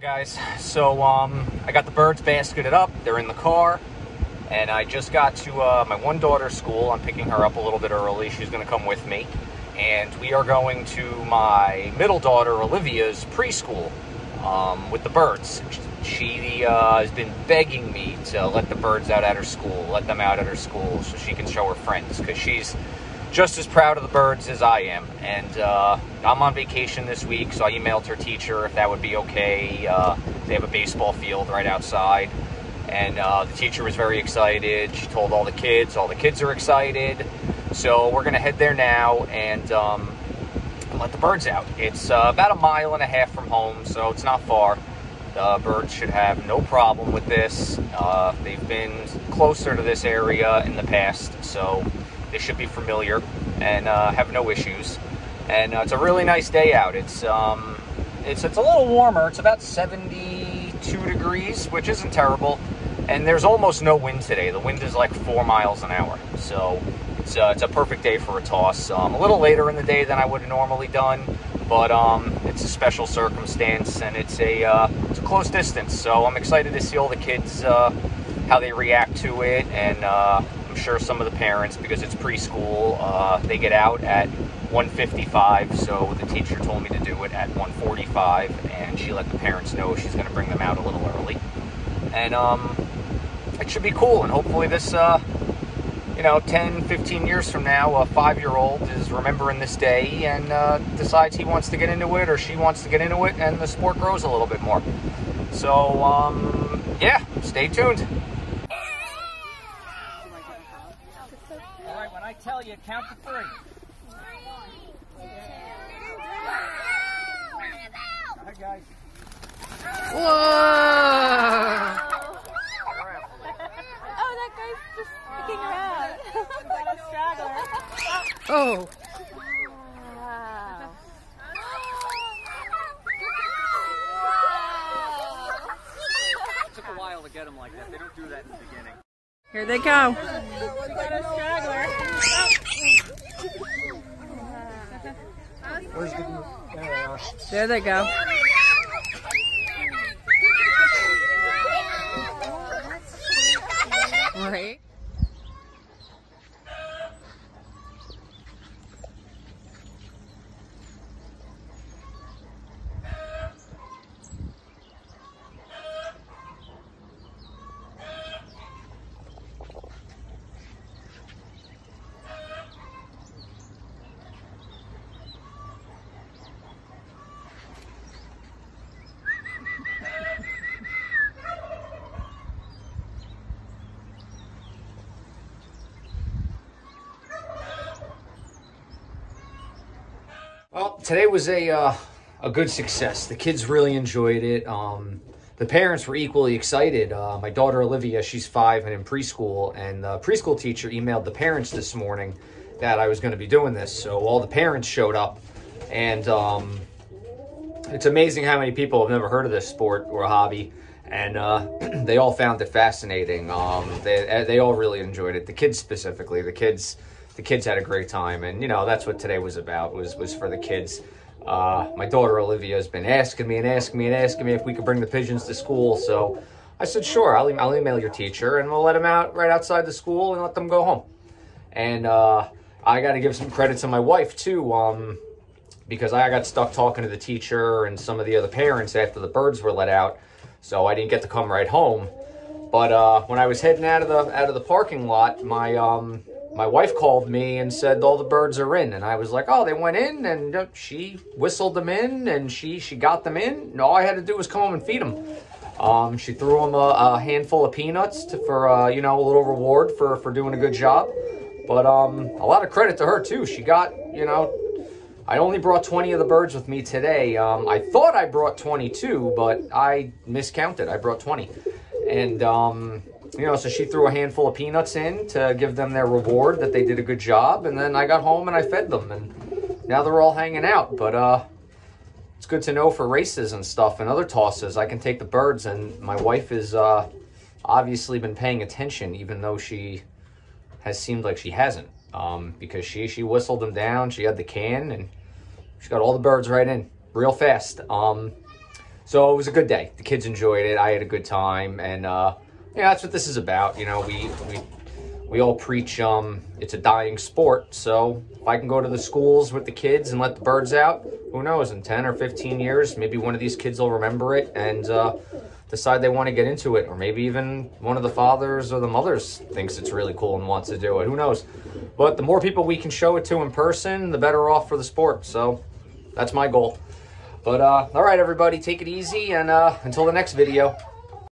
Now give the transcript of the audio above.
Guys, so I got the birds basketed up. They're in the car, and I just got to my one daughter's school. I'm picking her up a little bit early. She's going to come with me, and we are going to my middle daughter Olivia's preschool with the birds. She has been begging me to let the birds out at her school, so she can show her friends, because she's just as proud of the birds as I am. And I'm on vacation this week, so I emailed her teacher if that would be okay. They have a baseball field right outside, and the teacher was very excited. She told all the kids are excited. So we're gonna head there now and let the birds out. It's about 1.5 miles from home, so it's not far. The birds should have no problem with this. They've been closer to this area in the past, so they should be familiar and have no issues. And it's a really nice day out. It's a little warmer. It's about 72 degrees, which isn't terrible. And there's almost no wind today. The wind is like 4 miles an hour. So it's a perfect day for a toss. A little later in the day than I would have normally done, but it's a special circumstance, and it's a close distance. So I'm excited to see all the kids, how they react to it, and I'm sure some of the parents, because it's preschool, they get out at 1:55, so the teacher told me to do it at 1:45, and she let the parents know she's going to bring them out a little early. And it should be cool, and hopefully this, 10, 15 years from now, a 5-year-old is remembering this day and decides he wants to get into it, or she wants to get into it, and the sport grows a little bit more. So, yeah, stay tuned. All right, when I tell you, count to 3. Go ahead, guys. Whoa! Oh, that guy's just sticking around. Like a straggler. Oh! Wow. It took a while to get them like that. They don't do that in the beginning. Here they go. We got a straggler. Where's the... There they are. There they go. Right. Well, today was a good success. The kids really enjoyed it. The parents were equally excited. My daughter Olivia, she's 5 and in preschool, and the preschool teacher emailed the parents this morning that I was going to be doing this. So all the parents showed up, and it's amazing how many people have never heard of this sport or hobby, and they all found it fascinating. They all really enjoyed it. The kids specifically. The kids had a great time, and that's what today was about, was for the kids. My daughter Olivia has been asking me if we could bring the pigeons to school, so I said sure, I'll email your teacher and we'll let them out right outside the school and let them go home. And I got to give some credit to my wife too, because I got stuck talking to the teacher and some of the other parents after the birds were let out, so I didn't get to come right home. But when I was heading out of the parking lot, my wife called me and said all the birds are in, and I was like, oh, they went in, and she whistled them in, and she got them in, and all I had to do was come home and feed them. She threw them a handful of peanuts for a little reward for doing a good job. But a lot of credit to her too. She got, I only brought 20 of the birds with me today. I thought I brought 22, but I miscounted. I brought 20. And so she threw a handful of peanuts in to give them their reward that they did a good job. And then I got home and I fed them, and now they're all hanging out. But it's good to know for races and stuff and other tosses, I can take the birds. And my wife has obviously been paying attention, even though she has seemed like she hasn't, because she whistled them down. She had the can, and she got all the birds right in real fast. So it was a good day. The kids enjoyed it. I had a good time, and yeah, that's what this is about. You know, we all preach it's a dying sport. So if I can go to the schools with the kids and let the birds out, who knows? In 10 or 15 years, maybe one of these kids will remember it and decide they want to get into it, or maybe even one of the fathers or the mothers thinks it's really cool and wants to do it. Who knows? But the more people we can show it to in person, the better off for the sport. So that's my goal. But all right, everybody, take it easy, and until the next video.